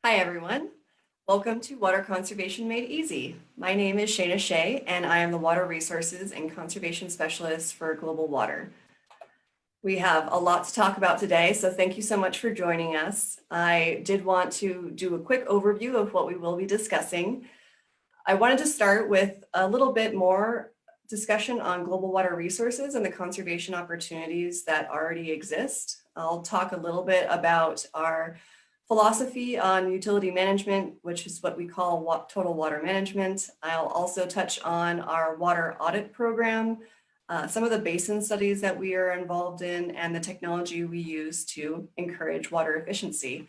Hi, everyone. Welcome to Water Conservation Made Easy. My name is Shaina Shay, and I am the Water Resources and Conservation Specialist for Global Water. We have a lot to talk about today, so thank you so much for joining us. I did want to do a quick overview of what we will be discussing. I wanted to start with a little bit more discussion on global water resources and the conservation opportunities that already exist. I'll talk a little bit about our philosophy on utility management, which is what we call total water management. I'll also touch on our water audit program, some of the basin studies that we are involved in, and the technology we use to encourage water efficiency.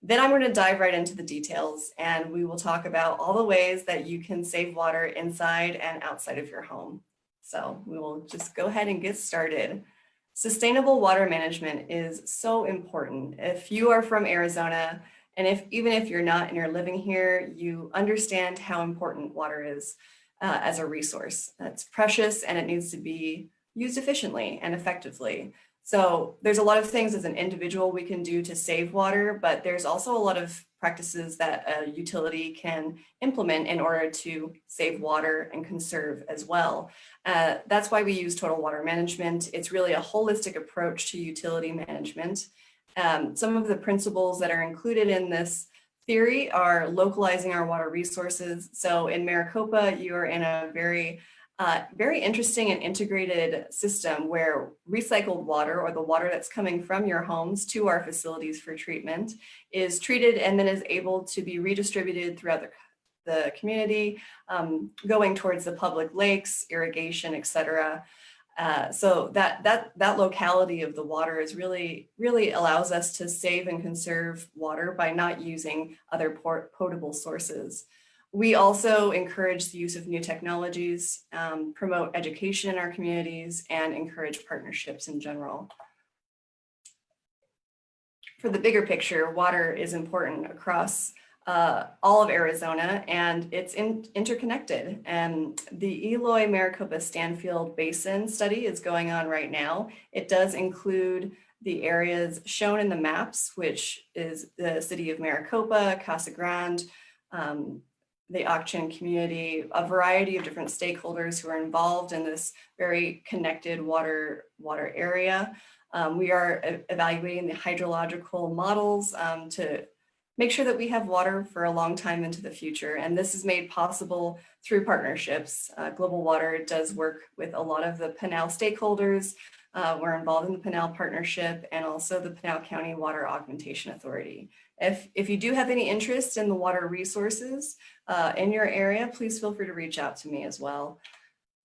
Then I'm going to dive right into the details, and we will talk about all the ways that you can save water inside and outside of your home. So we will just go ahead and get started. Sustainable water management is so important. If you are from Arizona, and even if you're not and you're living here, you understand how important water is as a resource. It's precious and it needs to be used efficiently and effectively. So there's a lot of things as an individual we can do to save water, but there's also a lot of practices that a utility can implement in order to save water and conserve as well. That's why we use total water management. It's really a holistic approach to utility management. Some of the principles that are included in this theory are localizing our water resources. So in Maricopa, you're in a very interesting and integrated system where recycled water, or the water that's coming from your homes to our facilities for treatment, is treated and then is able to be redistributed throughout the community, going towards the public lakes, irrigation, etc. So that locality of the water is really allows us to save and conserve water by not using other potable sources. We also encourage the use of new technologies, promote education in our communities, and encourage partnerships in general. For the bigger picture, water is important across all of Arizona, and it's interconnected. And the Eloy Maricopa Stanfield Basin study is going on right now. It does include the areas shown in the maps, which is the city of Maricopa, Casa Grande, the Auction community, a variety of different stakeholders who are involved in this very connected water area. We are evaluating the hydrological models to make sure that we have water for a long time into the future. And this is made possible through partnerships. Global Water does work with a lot of the Pinal stakeholders. We're involved in the Pinal Partnership and also the Pinal County Water Augmentation Authority. If you do have any interest in the water resources in your area, please feel free to reach out to me as well.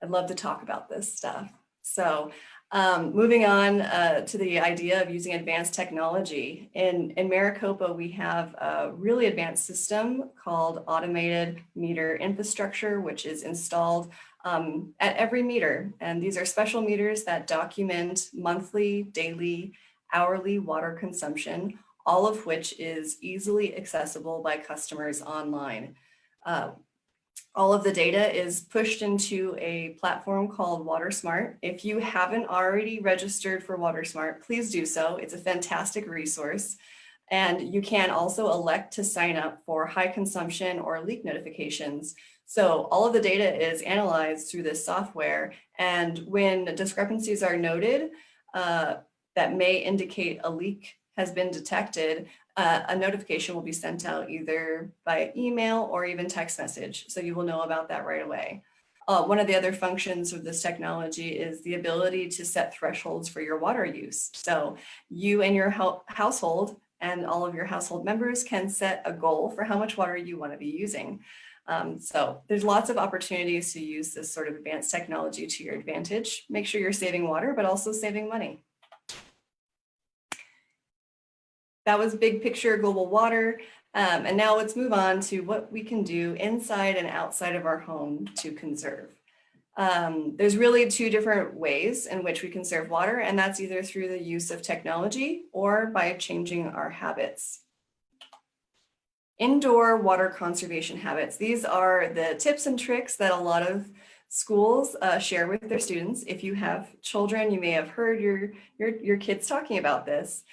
I'd love to talk about this stuff. So moving on to the idea of using advanced technology. In Maricopa, we have a really advanced system called automated meter infrastructure, which is installed at every meter. And these are special meters that document monthly, daily, hourly water consumption, all of which is easily accessible by customers online. All of the data is pushed into a platform called WaterSmart. If you haven't already registered for WaterSmart, please do so. It's a fantastic resource. And you can also elect to sign up for high consumption or leak notifications. So all of the data is analyzed through this software. And when discrepancies are noted that may indicate a leak has been detected, a notification will be sent out either by email or even text message. So you will know about that right away. One of the other functions of this technology is the ability to set thresholds for your water use. So you and your household and all of your household members can set a goal for how much water you want to be using. So there's lots of opportunities to use this sort of advanced technology to your advantage. Make sure you're saving water, but also saving money. That was big picture global water. And now let's move on to what we can do inside and outside of our home to conserve. There's really two different ways in which we conserve water, and that's either through the use of technology or by changing our habits. Indoor water conservation habits. These are the tips and tricks that a lot of schools share with their students. If you have children, you may have heard your kids talking about this.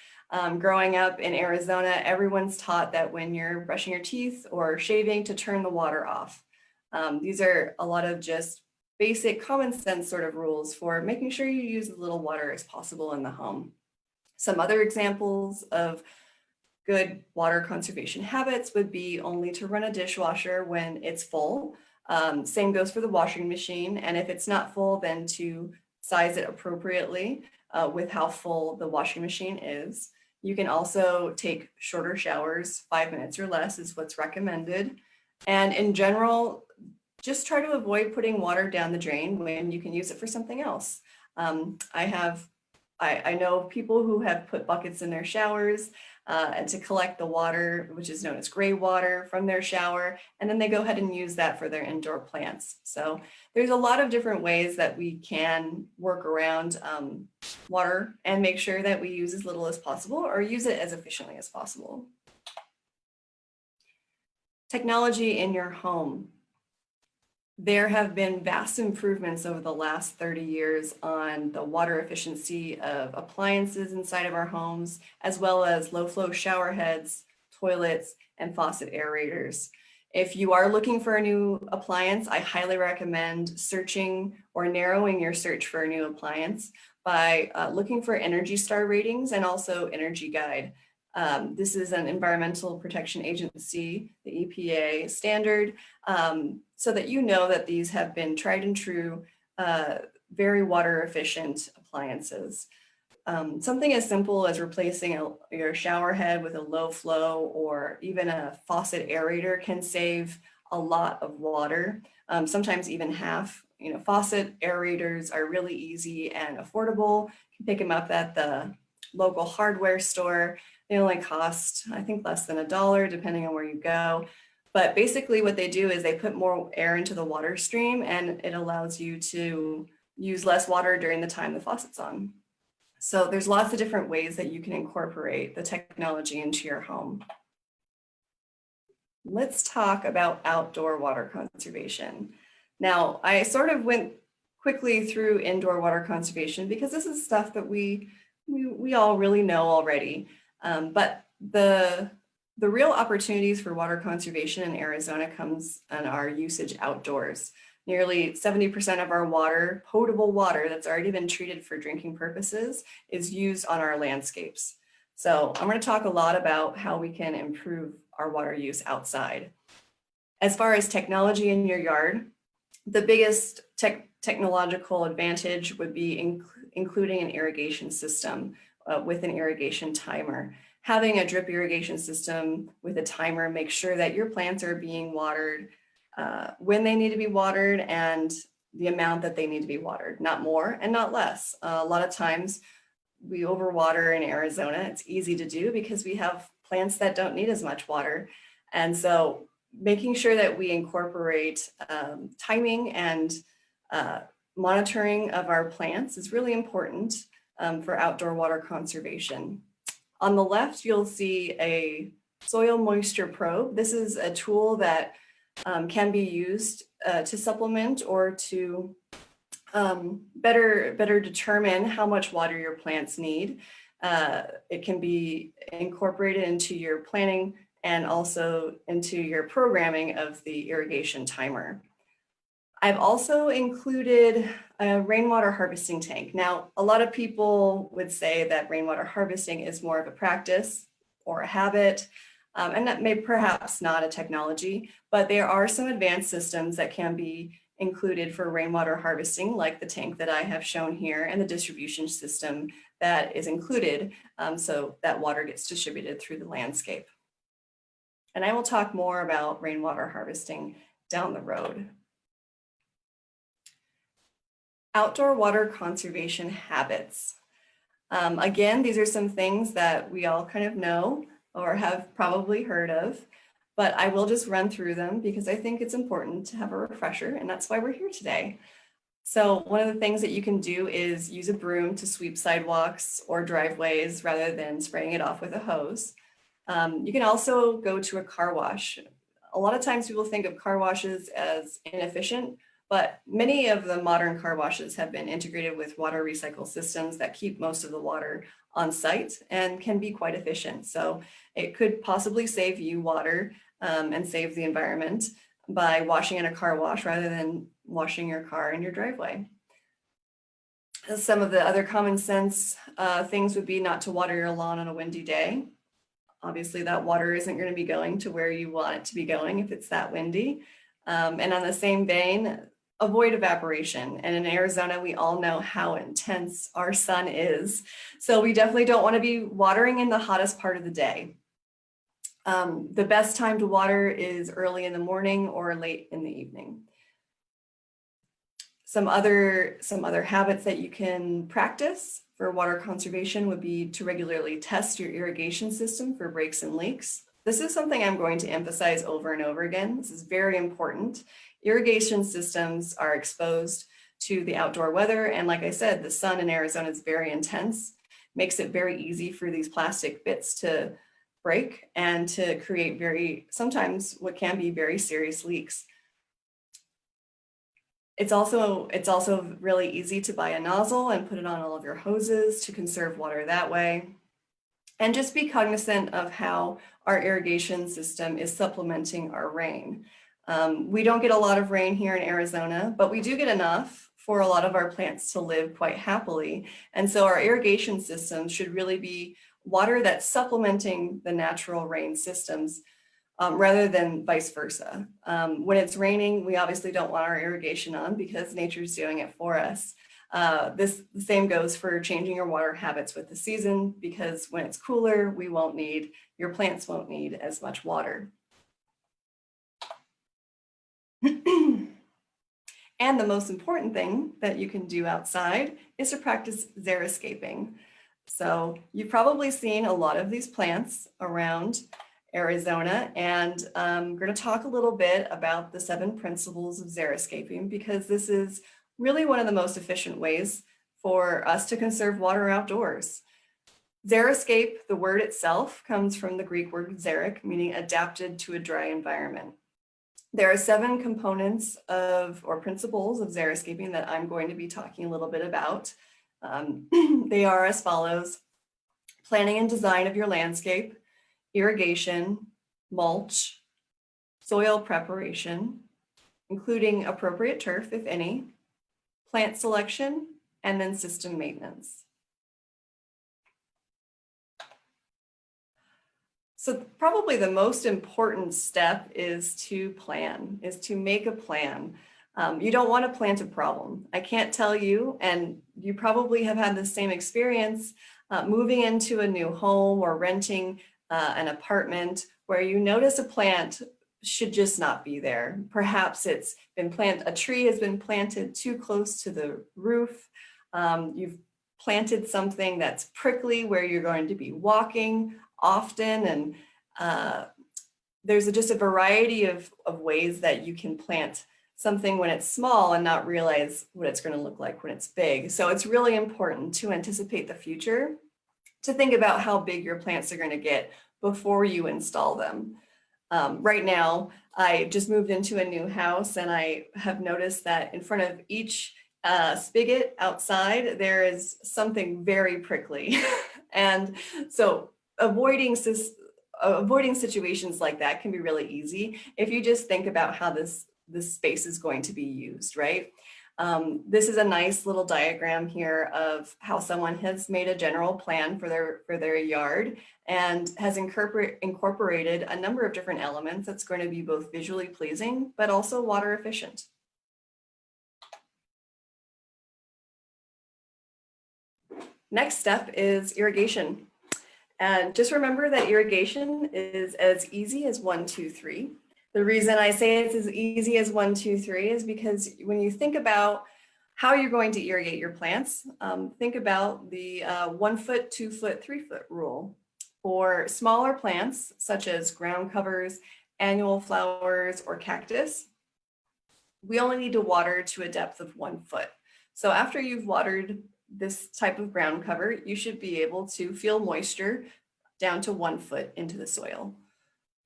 Growing up in Arizona, everyone's taught that when you're brushing your teeth or shaving to turn the water off. These are a lot of just basic common sense sort of rules for making sure you use as little water as possible in the home. Some other examples of good water conservation habits would be only to run a dishwasher when it's full. Same goes for the washing machine. And if it's not full, then to size it appropriately with how full the washing machine is. You can also take shorter showers, 5 minutes or less is what's recommended. And in general, just try to avoid putting water down the drain when you can use it for something else. I know people who have put buckets in their showers and to collect the water, which is known as gray water from their shower, and then they go ahead and use that for their indoor plants. So there's a lot of different ways that we can work around water and make sure that we use as little as possible or use it as efficiently as possible. Technology in your home. There have been vast improvements over the last 30 years on the water efficiency of appliances inside of our homes, as well as low flow shower heads, toilets, and faucet aerators. If you are looking for a new appliance, I highly recommend searching or narrowing your search for a new appliance by looking for Energy Star ratings and also Energy Guide. This is an Environmental Protection Agency, the EPA standard, so that you know that these have been tried and true, very water efficient appliances. Something as simple as replacing your shower head with a low flow or even a faucet aerator can save a lot of water, sometimes even half. You know, faucet aerators are really easy and affordable. You can pick them up at the local hardware store. They only cost, I think, less than $1, depending on where you go. But basically what they do is they put more air into the water stream and it allows you to use less water during the time the faucet's on. So there's lots of different ways that you can incorporate the technology into your home. Let's talk about outdoor water conservation. Now, I sort of went quickly through indoor water conservation because this is stuff that we all really know already. But the real opportunities for water conservation in Arizona comes on our usage outdoors. Nearly 70% of our water, potable water that's already been treated for drinking purposes, is used on our landscapes. So I'm going to talk a lot about how we can improve our water use outside. As far as technology in your yard, the biggest technological advantage would be including an irrigation system with an irrigation timer. Having a drip irrigation system with a timer makes sure that your plants are being watered when they need to be watered and the amount that they need to be watered, not more and not less. A lot of times we overwater in Arizona. It's easy to do because we have plants that don't need as much water. And so making sure that we incorporate timing and monitoring of our plants is really important for outdoor water conservation. On the left, you'll see a soil moisture probe. This is a tool that can be used to supplement or to better determine how much water your plants need. It can be incorporated into your planning and also into your programming of the irrigation timer. I've also included a rainwater harvesting tank. Now, a lot of people would say that rainwater harvesting is more of a practice or a habit, and that may perhaps not a technology, but there are some advanced systems that can be included for rainwater harvesting, like the tank that I have shown here and the distribution system that is included so that water gets distributed through the landscape. And I will talk more about rainwater harvesting down the road. Outdoor water conservation habits. Again, these are some things that we all kind of know or have probably heard of, but I will just run through them because I think it's important to have a refresher, and that's why we're here today. So one of the things that you can do is use a broom to sweep sidewalks or driveways rather than spraying it off with a hose. You can also go to a car wash. A lot of times people think of car washes as inefficient, but many of the modern car washes have been integrated with water recycle systems that keep most of the water on site and can be quite efficient. So it could possibly save you water and save the environment by washing in a car wash rather than washing your car in your driveway. Some of the other common sense things would be not to water your lawn on a windy day. Obviously, that water isn't going to be going to where you want it to be going if it's that windy. And on the same vein, avoid evaporation. And in Arizona, we all know how intense our sun is. So we definitely don't want to be watering in the hottest part of the day. The best time to water is early in the morning or late in the evening. Some other habits that you can practice for water conservation would be to regularly test your irrigation system for breaks and leaks. This is something I'm going to emphasize over and over again. This is very important. Irrigation systems are exposed to the outdoor weather. And like I said, the sun in Arizona is very intense, makes it very easy for these plastic bits to break and to create sometimes what can be very serious leaks. It's also really easy to buy a nozzle and put it on all of your hoses to conserve water that way. And just be cognizant of how our irrigation system is supplementing our rain. We don't get a lot of rain here in Arizona, but we do get enough for a lot of our plants to live quite happily. And so our irrigation systems should really be water that's supplementing the natural rain systems rather than vice versa. When it's raining, we obviously don't want our irrigation on because nature's doing it for us. The same goes for changing your water habits with the season, because when it's cooler, your plants won't need as much water. And the most important thing that you can do outside is to practice xeriscaping. So you've probably seen a lot of these plants around Arizona, and I'm going to talk a little bit about the 7 principles of xeriscaping, because this is really one of the most efficient ways for us to conserve water outdoors. Xeriscape, the word itself, comes from the Greek word Xeric, meaning adapted to a dry environment. There are 7 components or principles of xeriscaping that I'm going to be talking a little bit about. They are as follows: planning and design of your landscape, irrigation, mulch, soil preparation, including appropriate turf, if any, plant selection, and then system maintenance. So probably the most important step is to make a plan. You don't want to plant a problem. I can't tell you, and you probably have had the same experience moving into a new home or renting an apartment where you notice a plant should just not be there. Perhaps a tree has been planted too close to the roof. You've planted something that's prickly where you're going to be walking often, and there's just a variety of ways that you can plant something when it's small and not realize what it's going to look like when it's big. So it's really important to anticipate the future, to think about how big your plants are going to get before you install them. Right now, I just moved into a new house, and I have noticed that in front of each spigot outside, there is something very prickly. And so avoiding situations like that can be really easy if you just think about how this space is going to be used, right? This is a nice little diagram here of how someone has made a general plan for their yard and has incorporated a number of different elements that's going to be both visually pleasing, but also water efficient. Next step is irrigation. And just remember that irrigation is as easy as 1, 2, 3. The reason I say it's as easy as 1, 2, 3 is because when you think about how you're going to irrigate your plants, think about the 1 foot, 2 foot, 3 foot rule. For smaller plants, such as ground covers, annual flowers, or cactus, we only need to water to a depth of 1 foot. So after you've watered this type of ground cover, you should be able to feel moisture down to 1 foot into the soil.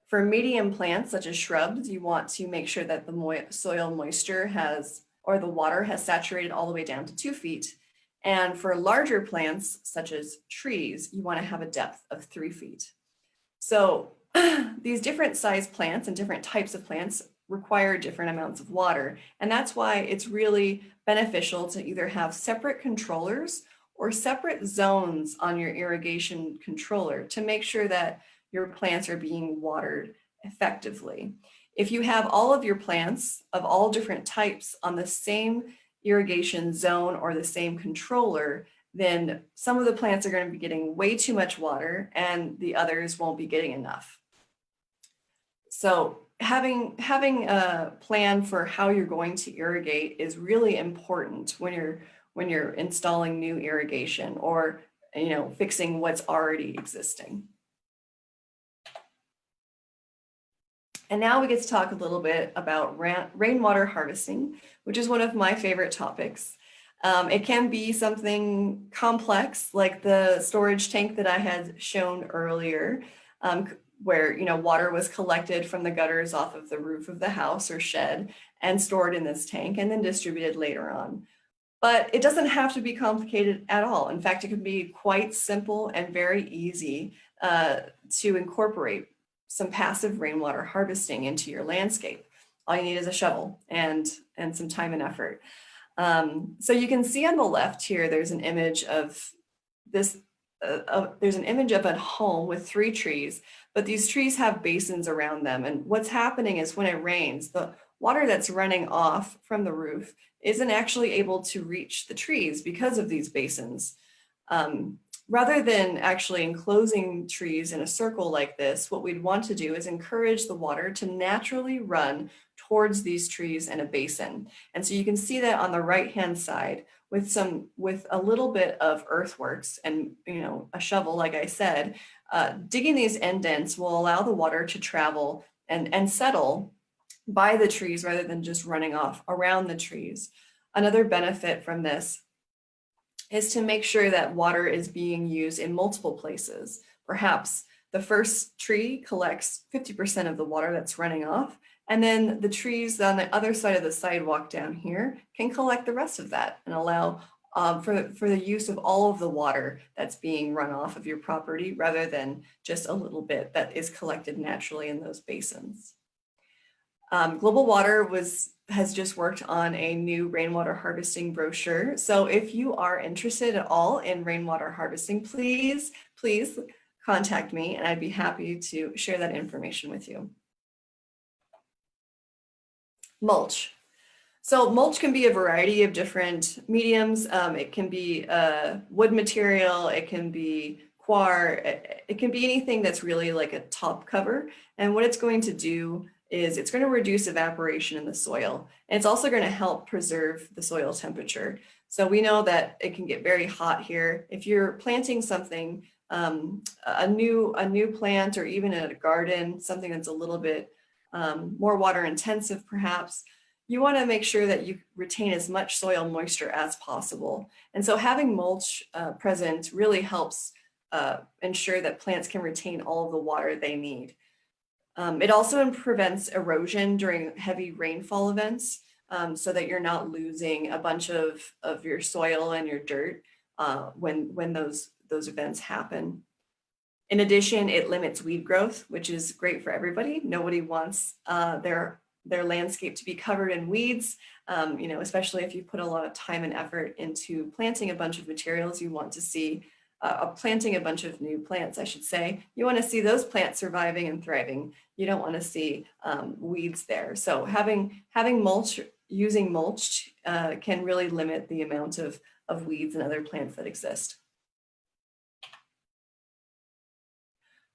For medium plants, such as shrubs, you want to make sure that the soil moisture the water has saturated all the way down to 2 feet. And for larger plants, such as trees, you want to have a depth of 3 feet. So these different size plants and different types of plants require different amounts of water. And that's why it's really beneficial to either have separate controllers or separate zones on your irrigation controller to make sure that your plants are being watered effectively. If you have all of your plants of all different types on the same irrigation zone or the same controller, then some of the plants are going to be getting way too much water and the others won't be getting enough. So having a plan for how you're going to irrigate is really important when you're installing new irrigation or fixing what's already existing. And now we get to talk a little bit about rainwater harvesting, which is one of my favorite topics. It can be something complex, like the storage tank that I had shown earlier, where water was collected from the gutters off of the roof of the house or shed and stored in this tank and then distributed later on. But it doesn't have to be complicated at all. In fact, it can be quite simple and very easy to incorporate some passive rainwater harvesting into your landscape. All you need is a shovel and some time and effort. So you can see on the left here, there's an image of this. There's an image of a home with 3 trees, but these trees have basins around them. And what's happening is when it rains, the water that's running off from the roof isn't actually able to reach the trees because of these basins. Rather than actually enclosing trees in a circle like this, what we'd want to do is encourage the water to naturally run towards these trees in a basin. And so you can see that on the right-hand side with a little bit of earthworks and a shovel, like I said, digging these indents will allow the water to travel and settle by the trees rather than just running off around the trees. Another benefit from this is to make sure that water is being used in multiple places. Perhaps the first tree collects 50% of the water that's running off, and then the trees on the other side of the sidewalk down here can collect the rest of that and allow for the use of all of the water that's being run off of your property rather than just a little bit that is collected naturally in those basins. Global Water has just worked on a new rainwater harvesting brochure. So if you are interested at all in rainwater harvesting, please contact me and I'd be happy to share that information with you. Mulch. So mulch can be a variety of different mediums. It can be wood material, it can be coir, it can be anything that's really like a top cover. And what it's going to do is it's going to reduce evaporation in the soil. And it's also going to help preserve the soil temperature. So we know that it can get very hot here. If you're planting something, a new plant or even in a garden, something that's a little bit more water intensive perhaps, you want to make sure that you retain as much soil moisture as possible. And so having mulch present really helps ensure that plants can retain all of the water they need. It also prevents erosion during heavy rainfall events so that you're not losing a bunch of your soil and your dirt when those events happen. In addition, it limits weed growth, which is great for everybody. Nobody wants their landscape to be covered in weeds, especially if you put a lot of time and effort into planting a bunch of materials. You want to see planting a bunch of new plants, I should say. You want to see those plants surviving and thriving. You don't want to see weeds there. So having mulch, using mulch can really limit the amount of weeds and other plants that exist.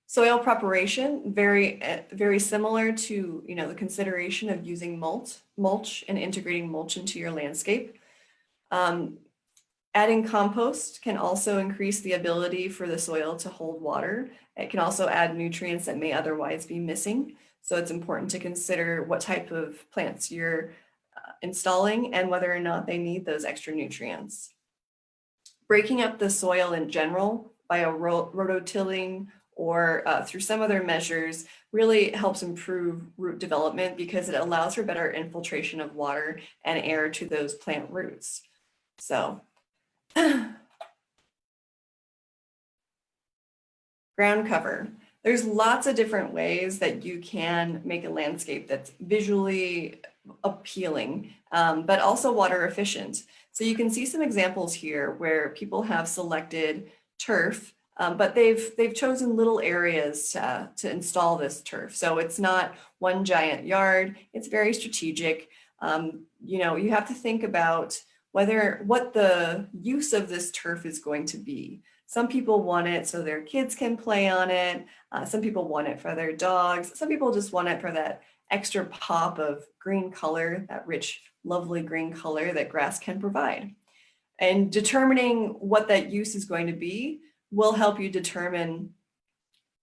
Soil preparation, very similar to the consideration of using mulch and integrating mulch into your landscape. Adding compost can also increase the ability for the soil to hold water. It can also add nutrients that may otherwise be missing. So it's important to consider what type of plants you're installing and whether or not they need those extra nutrients. Breaking up the soil in general by a rototilling or through some other measures really helps improve root development because it allows for better infiltration of water and air to those plant roots. So Ground cover. There's lots of different ways that you can make a landscape that's visually appealing, but also water efficient. So you can see some examples here where people have selected turf, but they've chosen little areas to install this turf. So it's not one giant yard. It's very strategic. You know, you have to think about what the use of this turf is going to be. Some people want it so their kids can play on it. Some people want it for their dogs. Some people just want it for that extra pop of green color, that rich, lovely green color that grass can provide. And determining what that use is going to be will help you determine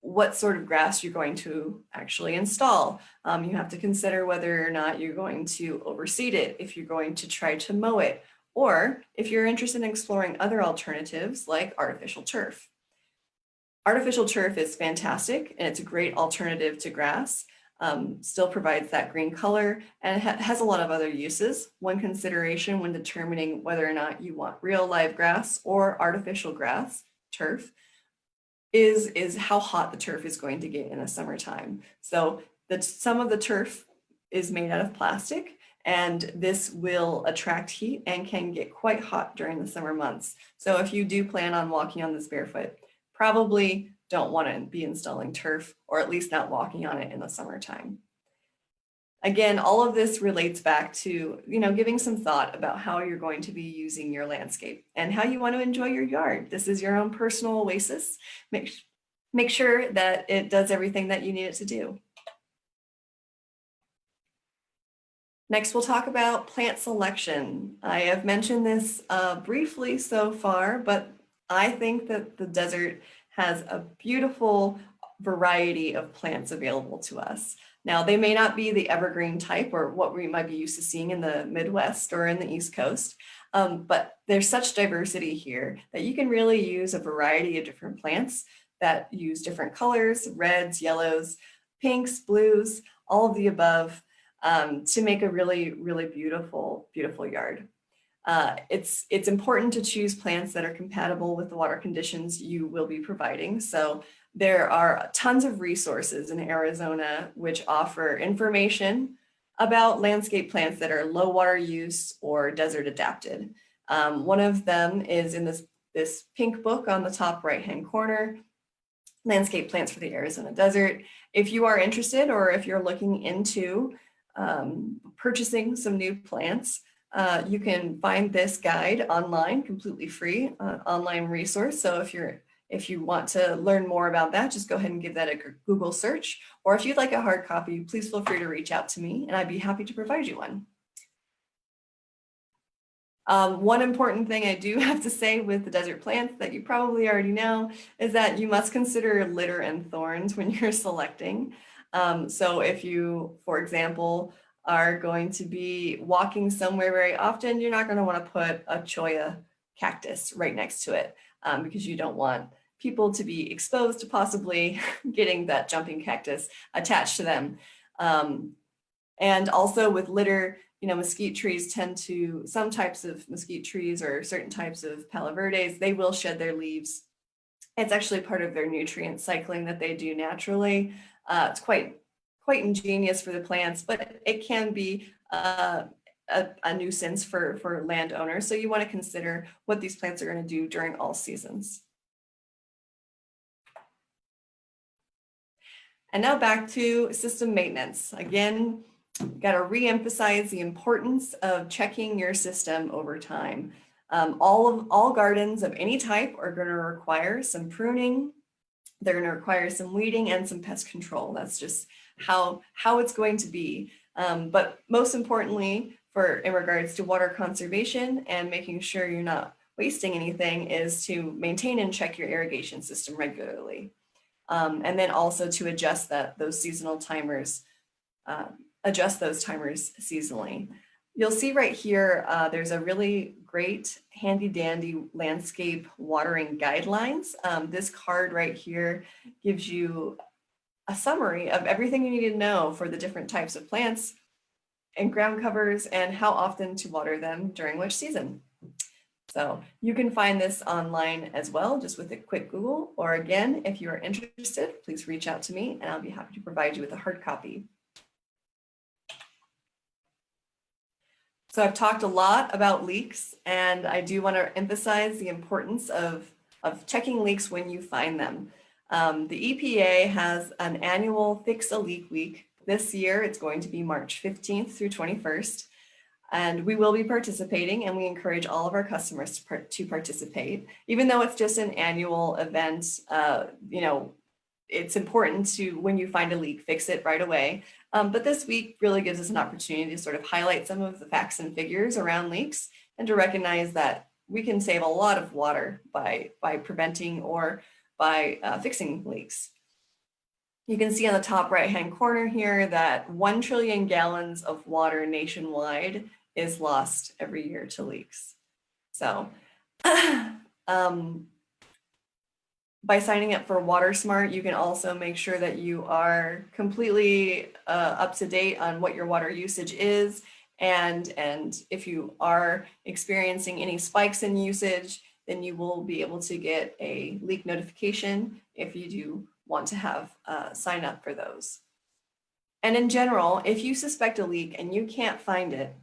what sort of grass you're going to actually install. You have to consider whether or not you're going to overseed it, if you're going to try to mow it, or if you're interested in exploring other alternatives like artificial turf. Artificial turf is fantastic and it's a great alternative to grass. Still provides that green color and has a lot of other uses. One consideration when determining whether or not you want real live grass or artificial grass, turf, is how hot the turf is going to get in the summertime. So some of the turf is made out of plastic, and this will attract heat and can get quite hot during the summer months. So if you do plan on walking on this barefoot, probably don't want to be installing turf, or at least not walking on it in the summertime. Again, all of this relates back to, you know, giving some thought about how you're going to be using your landscape and how you want to enjoy your yard. This is your own personal oasis. Make sure that it does everything that you need it to do. Next, we'll talk about plant selection. I have mentioned this briefly so far, but I think that the desert has a beautiful variety of plants available to us. Now, they may not be the evergreen type or what we might be used to seeing in the Midwest or in the East Coast, but there's such diversity here that you can really use a variety of different plants that use different colors, reds, yellows, pinks, blues, all of the above, to make a really, really beautiful, beautiful yard. It's important to choose plants that are compatible with the water conditions you will be providing. So there are tons of resources in Arizona which offer information about landscape plants that are low water use or desert adapted. One of them is in this pink book on the top right-hand corner, Landscape Plants for the Arizona Desert. If you are interested or if you're looking into purchasing some new plants, you can find this guide online, completely free, online resource. So if you want to learn more about that, just go ahead and give that a Google search. Or if you'd like a hard copy, please feel free to reach out to me and I'd be happy to provide you one. One important thing I do have to say with the desert plants that you probably already know is that you must consider litter and thorns when you're selecting. So if you, for example, are going to be walking somewhere very often, you're not going to want to put a cholla cactus right next to it because you don't want people to be exposed to possibly getting that jumping cactus attached to them. And also with litter, you know, mesquite trees some types of mesquite trees or certain types of palo verdes, they will shed their leaves. It's actually part of their nutrient cycling that they do naturally. It's quite ingenious for the plants, but it can be a nuisance for landowners. So you want to consider what these plants are going to do during all seasons. And now back to system maintenance. Again, got to re-emphasize the importance of checking your system over time. All gardens of any type are going to require some pruning. They're going to require some weeding and some pest control. That's just how it's going to be. But most importantly, in regards to water conservation and making sure you're not wasting anything, is to maintain and check your irrigation system regularly. And then also to adjust those seasonal timers, adjust those timers seasonally. You'll see right here, there's a really great handy dandy landscape watering guidelines. This card right here gives you a summary of everything you need to know for the different types of plants and ground covers and how often to water them during which season. So you can find this online as well, just with a quick Google, or again, if you are interested, please reach out to me and I'll be happy to provide you with a hard copy. So I've talked a lot about leaks, and I do want to emphasize the importance of checking leaks when you find them. The EPA has an annual Fix a Leak Week. This year, it's going to be March 15th through 21st. And we will be participating, and we encourage all of our customers to participate. Even though it's just an annual event, it's important to, when you find a leak, fix it right away. But this week really gives us an opportunity to sort of highlight some of the facts and figures around leaks and to recognize that we can save a lot of water by preventing or by fixing leaks. You can see on the top right-hand corner here that 1 trillion gallons of water nationwide is lost every year to leaks. So by signing up for WaterSmart, you can also make sure that you are completely up to date on what your water usage is. And if you are experiencing any spikes in usage, then you will be able to get a leak notification if you do want to have sign up for those. And in general, if you suspect a leak and you can't find it,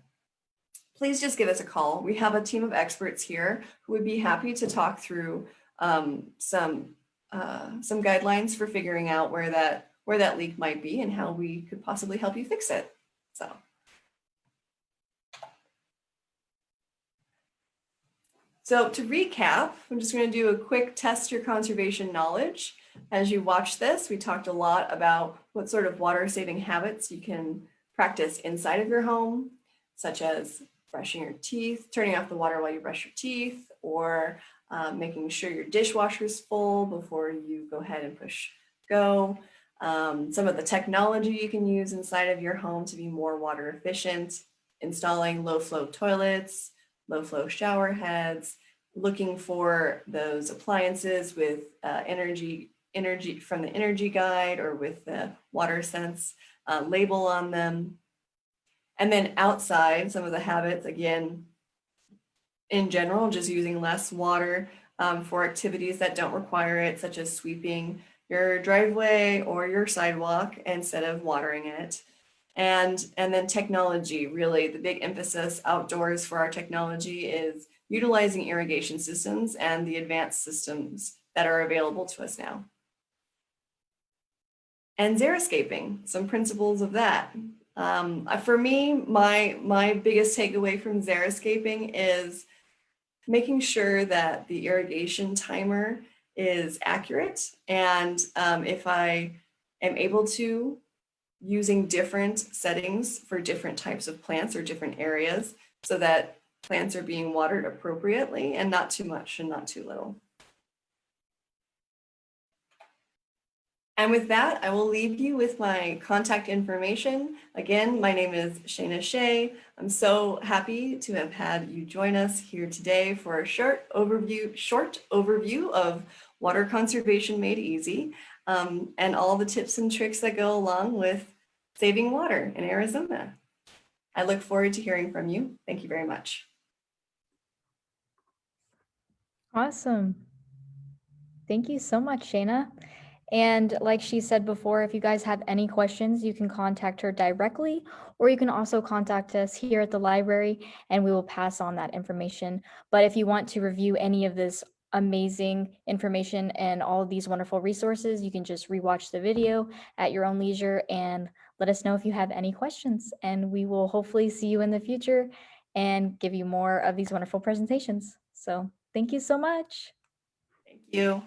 please just give us a call. We have a team of experts here who would be happy to talk through some guidelines for figuring out where that leak might be and how we could possibly help you fix it. So to recap, I'm just going to do a quick test your conservation knowledge. As you watch this, we talked a lot about what sort of water saving habits you can practice inside of your home, such as brushing your teeth, turning off the water while you brush your teeth, or making sure your dishwasher is full before you go ahead and push go. Some of the technology you can use inside of your home to be more water efficient, installing low flow toilets, low flow shower heads, looking for those appliances with energy from the energy guide or with the water sense label on them. And then outside, some of the habits, again, in general, just using less water for activities that don't require it, such as sweeping your driveway or your sidewalk instead of watering it. And then technology, really the big emphasis outdoors for our technology is utilizing irrigation systems and the advanced systems that are available to us now. And xeriscaping, some principles of that. For me, my biggest takeaway from xeriscaping is making sure that the irrigation timer is accurate. And if I am able to, using different settings for different types of plants or different areas so that plants are being watered appropriately and not too much and not too little. And with that, I will leave you with my contact information. Again, my name is Shaina Shay. I'm so happy to have had you join us here today for a short overview of water conservation made easy, and all the tips and tricks that go along with saving water in Arizona. I look forward to hearing from you. Thank you very much. Awesome. Thank you so much, Shaina. And like she said before, if you guys have any questions, you can contact her directly, or you can also contact us here at the library and we will pass on that information. But if you want to review any of this amazing information and all of these wonderful resources, you can just rewatch the video at your own leisure and let us know if you have any questions. And we will hopefully see you in the future and give you more of these wonderful presentations. So thank you so much. Thank you.